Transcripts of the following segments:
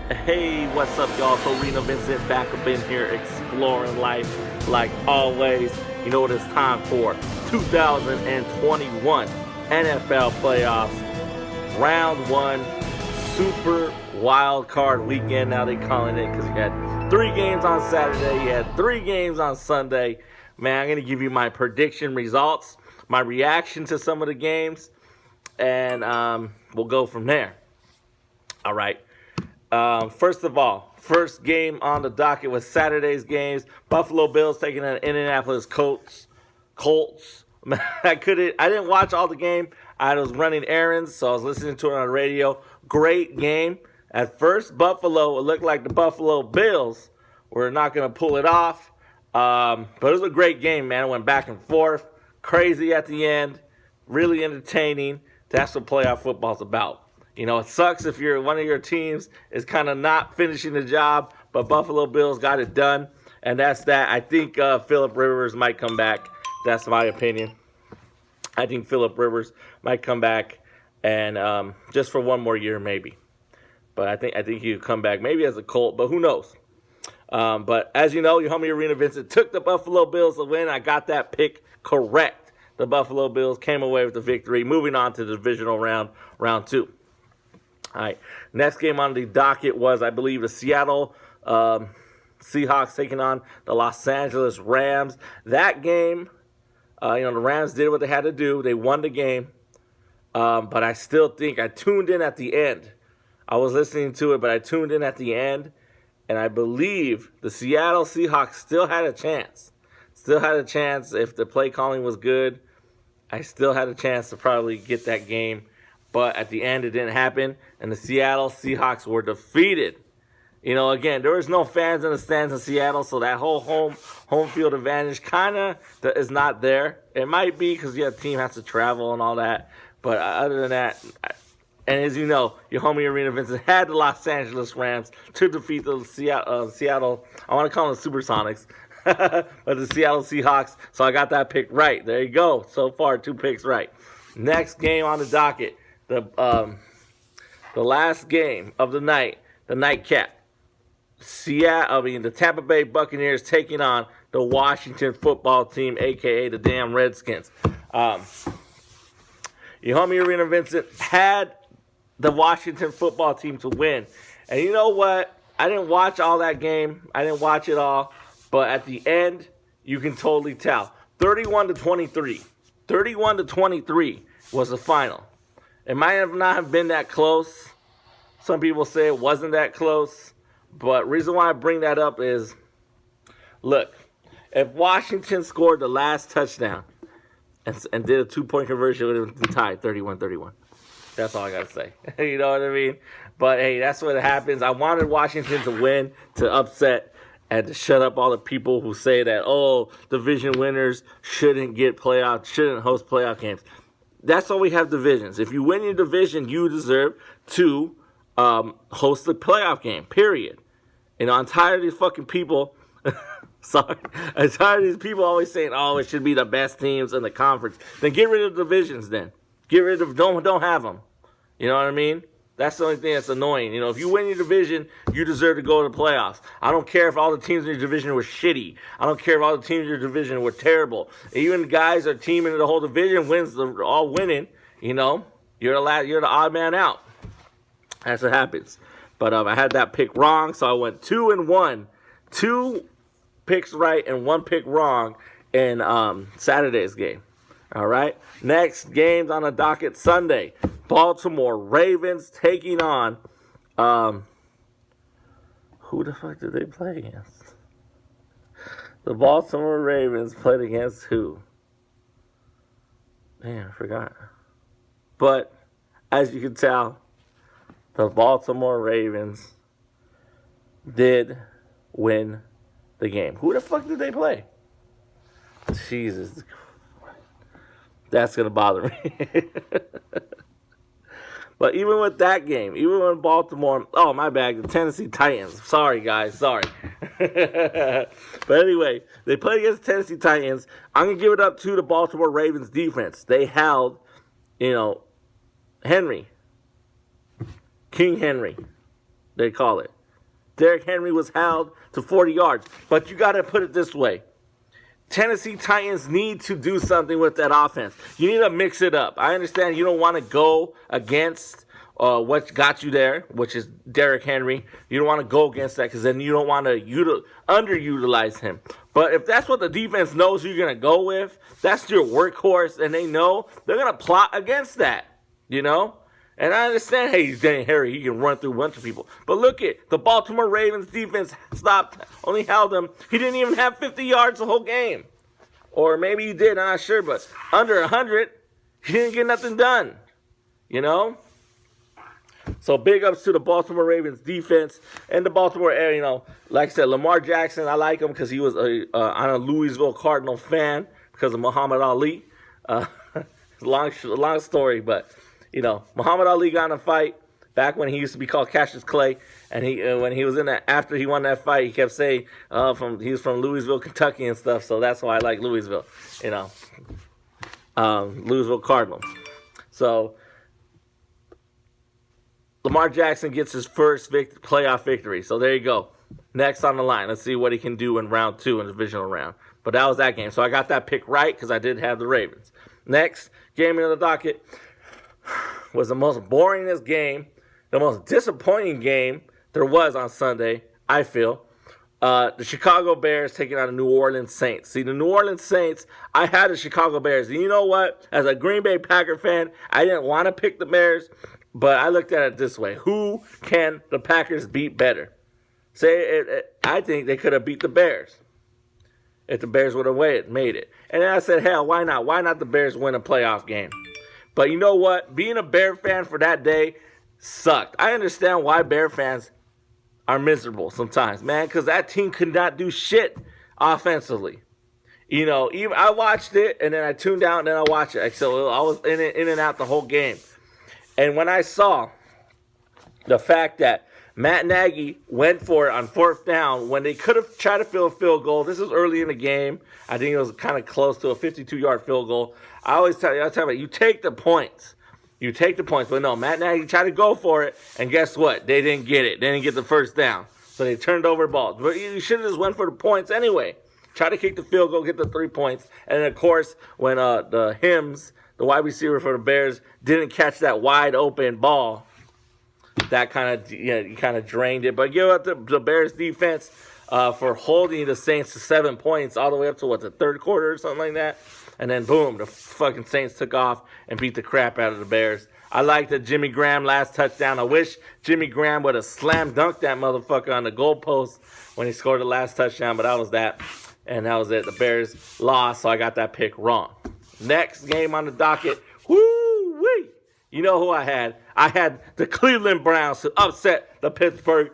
Hey, what's up, y'all? So Arenavincent back up in here exploring life like always. You know what it's time for? 2021 NFL playoffs, round one, super wild card weekend. Now they calling it because you had 3 games on Saturday, you had 3 games on Sunday. Man, I'm going to give you my prediction results, my reaction to some of the games, and we'll go from there. All right. First of all, first game on the docket was Saturday's games. Buffalo Bills taking on Indianapolis Colts. I didn't watch all the game. I was running errands, so I was listening to it on the radio. Great game. At first, Buffalo, it looked like the Buffalo Bills were not going to pull it off. But it was a great game, man. It went back and forth. Crazy at the end. Really entertaining. That's what playoff football's about. You know, it sucks if one of your teams is kind of not finishing the job, but Buffalo Bills got it done, and that's that. I think Phillip Rivers might come back. That's my opinion. I think Phillip Rivers might come back, and just for one more year maybe. But I think he could come back maybe as a Colt, but who knows? But as you know, your homie Arenavincent took the Buffalo Bills to win. I got that pick correct. The Buffalo Bills came away with the victory. Moving on to the divisional round 2. All right, next game on the docket was, I believe, the Seattle Seahawks taking on the Los Angeles Rams. That game, the Rams did what they had to do. They won the game, but I still think I tuned in at the end. I was listening to it, but I tuned in at the end, and I believe the Seattle Seahawks still had a chance. Still had a chance if the play calling was good. I still had a chance to probably get that game. But at the end, it didn't happen, and the Seattle Seahawks were defeated. You know, again, there was no fans in the stands in Seattle, so that whole home field advantage kind of is not there. It might be because the team has to travel and all that, but other than that, and as you know, your homie Arenavincent had the Los Angeles Rams to defeat the Seattle, I want to call them Supersonics, but the Seattle Seahawks, so I got that pick right. There you go. So far, 2 picks right. Next game on the docket. The last game of the night, the nightcap. The Tampa Bay Buccaneers taking on the Washington football team, a.k.a. the damn Redskins. Your homie Arenavincent had the Washington football team to win. And you know what? I didn't watch all that game. I didn't watch it all. But at the end, you can totally tell. 31-23. 31-23 was the final. It might have not have been that close. Some people say it wasn't that close. But reason why I bring that up is, look, if Washington scored the last touchdown and did a 2-point conversion, it would have been tied 31-31. That's all I got to say. You know what I mean? But, hey, that's what happens. I wanted Washington to win, to upset, and to shut up all the people who say that, division winners shouldn't host playoff games. That's why we have divisions. If you win your division, you deserve to host the playoff game, period. And I'm tired of these fucking people. Sorry. I'm tired of these people always saying, it should be the best teams in the conference. Then get rid of the divisions then. Don't have them. You know what I mean? That's the only thing that's annoying. You know, if you win your division, you deserve to go to the playoffs. I don't care if all the teams in your division were shitty. I don't care if all the teams in your division were terrible. Even guys are teaming the whole division all winning. You know, you're the odd man out. That's what happens. But I had that pick wrong, so I went 2-1. 2 picks right and 1 pick wrong in Saturday's game. All right. Next games on the docket Sunday. Baltimore Ravens taking on who the fuck did they play against? The Baltimore Ravens played against who? Man, I forgot. But as you can tell, the Baltimore Ravens did win the game. Who the fuck did they play? Jesus. That's going to bother me. But even with that game, even when Baltimore, my bad, the Tennessee Titans. Sorry, guys, sorry. But anyway, they played against the Tennessee Titans. I'm going to give it up to the Baltimore Ravens defense. They held, Henry. King Henry, they call it. Derrick Henry was held to 40 yards. But you got to put it this way. Tennessee Titans need to do something with that offense. You need to mix it up. I understand you don't want to go against what got you there, which is Derrick Henry. You don't want to go against that because then you don't want to underutilize him. But if that's what the defense knows you're going to go with, that's your workhorse, and they know, they're going to plot against that, you know? And I understand, hey, he's Danny Harry. He can run through a bunch of people. But look at the Baltimore Ravens defense only held him. He didn't even have 50 yards the whole game. Or maybe he did, I'm not sure. But under 100, he didn't get nothing done, you know? So big ups to the Baltimore Ravens defense and the Baltimore area. You know, like I said, Lamar Jackson, I like him because he was I'm a Louisville Cardinal fan because of Muhammad Ali. Long story, but you know, Muhammad Ali got in a fight back when he used to be called Cassius Clay, and he when he was in that after he won that fight, he kept saying he was from Louisville, Kentucky, and stuff. So that's why I like Louisville. You know, Louisville Cardinals. So Lamar Jackson gets his first playoff victory. So there you go. Next on the line. Let's see what he can do in round 2 in the divisional round. But that was that game. So I got that pick right because I did have the Ravens. Next game in the docket was the most boringest game, the most disappointing game there was on Sunday, I feel. The Chicago Bears taking on the New Orleans Saints. See, the New Orleans Saints, I had the Chicago Bears. And you know what? As a Green Bay Packer fan, I didn't want to pick the Bears. But I looked at it this way. Who can the Packers beat better? I think they could have beat the Bears if the Bears would have made it. And then I said, hell, why not? Why not the Bears win a playoff game? But you know what? Being a Bear fan for that day sucked. I understand why Bear fans are miserable sometimes, man, because that team could not do shit offensively. You know, even I watched it, and then I tuned out, and then I watched it. So I was in and out the whole game. And when I saw the fact that Matt Nagy went for it on 4th down when they could have tried to fill a field goal. This was early in the game. I think it was kind of close to a 52-yard field goal. I always tell you, you take the points. You take the points. But no, Matt Nagy tried to go for it, and guess what? They didn't get it. They didn't get the first down. So they turned over the ball. But you should have just went for the points anyway. Try to kick the field goal, get the 3 points. And, of course, when the wide receiver for the Bears, didn't catch that wide open ball, that kind of drained it. But give up the Bears defense for holding the Saints to 7 points all the way up to the third quarter or something like that. And then boom, the fucking Saints took off and beat the crap out of the Bears. I like the Jimmy Graham last touchdown. I wish Jimmy Graham would have slam dunked that motherfucker on the goalpost when he scored the last touchdown, but that was that. And that was it. The Bears lost, so I got that pick wrong. Next game on the docket, woo-wee. You know who I had? I had the Cleveland Browns to upset the Pittsburgh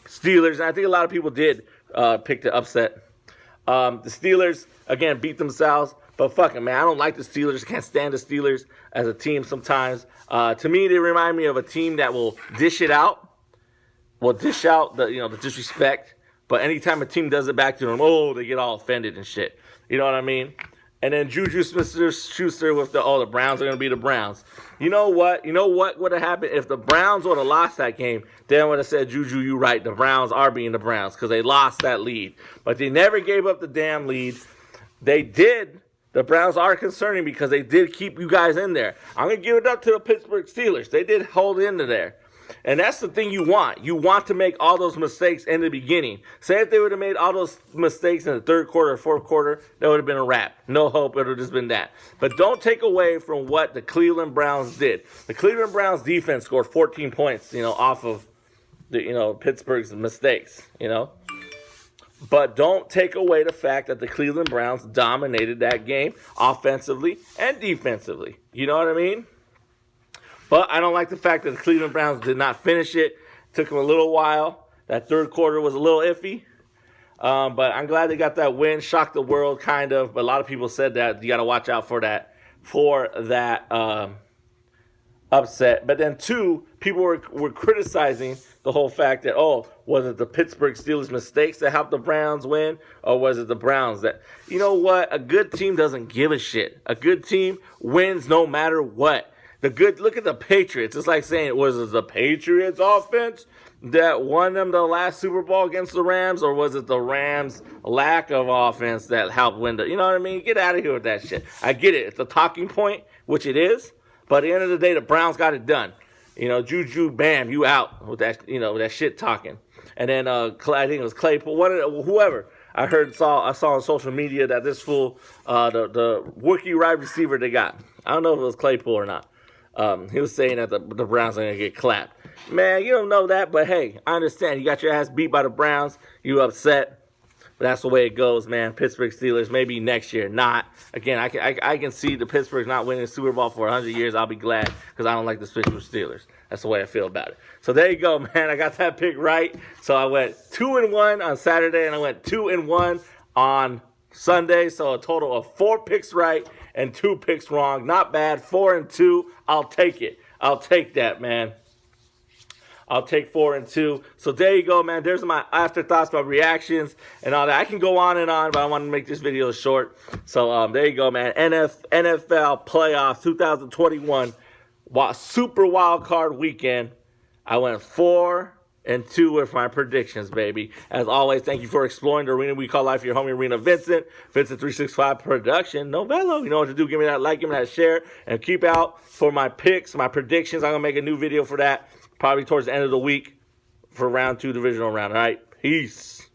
Steelers. And I think a lot of people did pick the upset. The Steelers, again, beat themselves. But fuck it, man. I don't like the Steelers. Can't stand the Steelers as a team sometimes. To me, they remind me of a team that will dish it out. Will dish out the disrespect. But anytime a team does it back to them, they get all offended and shit. You know what I mean? And then Juju Smith-Schuster with the Browns are going to be the Browns. You know what? You know what would have happened if the Browns would have lost that game? Then I would have said, Juju, you right. The Browns are being the Browns because they lost that lead. But they never gave up the damn lead. They did. The Browns are concerning because they did keep you guys in there. I'm going to give it up to the Pittsburgh Steelers. They did hold into there. And that's the thing you want. You want to make all those mistakes in the beginning. Say if they would have made all those mistakes in the third quarter or fourth quarter, that would have been a wrap. No hope. It would have just been that. But don't take away from what the Cleveland Browns did. The Cleveland Browns defense scored 14 points, off of the, Pittsburgh's mistakes, But don't take away the fact that the Cleveland Browns dominated that game offensively and defensively. You know what I mean? But I don't like the fact that the Cleveland Browns did not finish it. Took them a little while. That third quarter was a little iffy. But I'm glad they got that win. Shocked the world, kind of. But a lot of people said that you got to watch out for that upset. But then, two, people were criticizing the whole fact that, was it the Pittsburgh Steelers' mistakes that helped the Browns win? Or was it the Browns that, you know what? A good team doesn't give a shit. A good team wins no matter what. Look at the Patriots. It's like saying, was it the Patriots offense that won them the last Super Bowl against the Rams, or was it the Rams' lack of offense that helped win the, you know what I mean? Get out of here with that shit. I get it. It's a talking point, which it is, but at the end of the day, the Browns got it done. You know, Juju, bam, you out with that, you know, with that shit talking. And then I think it was Claypool, whoever. I saw on social media that this fool, the rookie wide receiver they got, I don't know if it was Claypool or not. He was saying that the Browns are going to get clapped. Man, you don't know that, but hey, I understand. You got your ass beat by the Browns. You upset. But that's the way it goes, man. Pittsburgh Steelers, maybe next year. Not. Again, I can see the Pittsburgh's not winning the Super Bowl for 100 years. I'll be glad because I don't like the Pittsburgh Steelers. That's the way I feel about it. So there you go, man. I got that pick right. So I went 2-1 on Saturday, and I went 2-1 on Sunday. So a total of 4 picks right and 2 picks wrong. Not bad. 4-2. I'll take it. I'll take that, man. I'll take 4-2. So there you go, man. There's my afterthoughts, my reactions, and all that. I can go on and on, but I want to make this video short. So there you go, man. NFL playoffs 2021 Super Wildcard weekend. I went 4-2 with my predictions, baby. As always, thank you for exploring the arena we call life. Your homie Arenavincent, Vincent 365 production. Novello, you know what to do. Give me that like, give me that share, and keep out for my picks, my predictions. I'm gonna make a new video for that probably towards the end of the week for round 2 divisional round. All right, peace.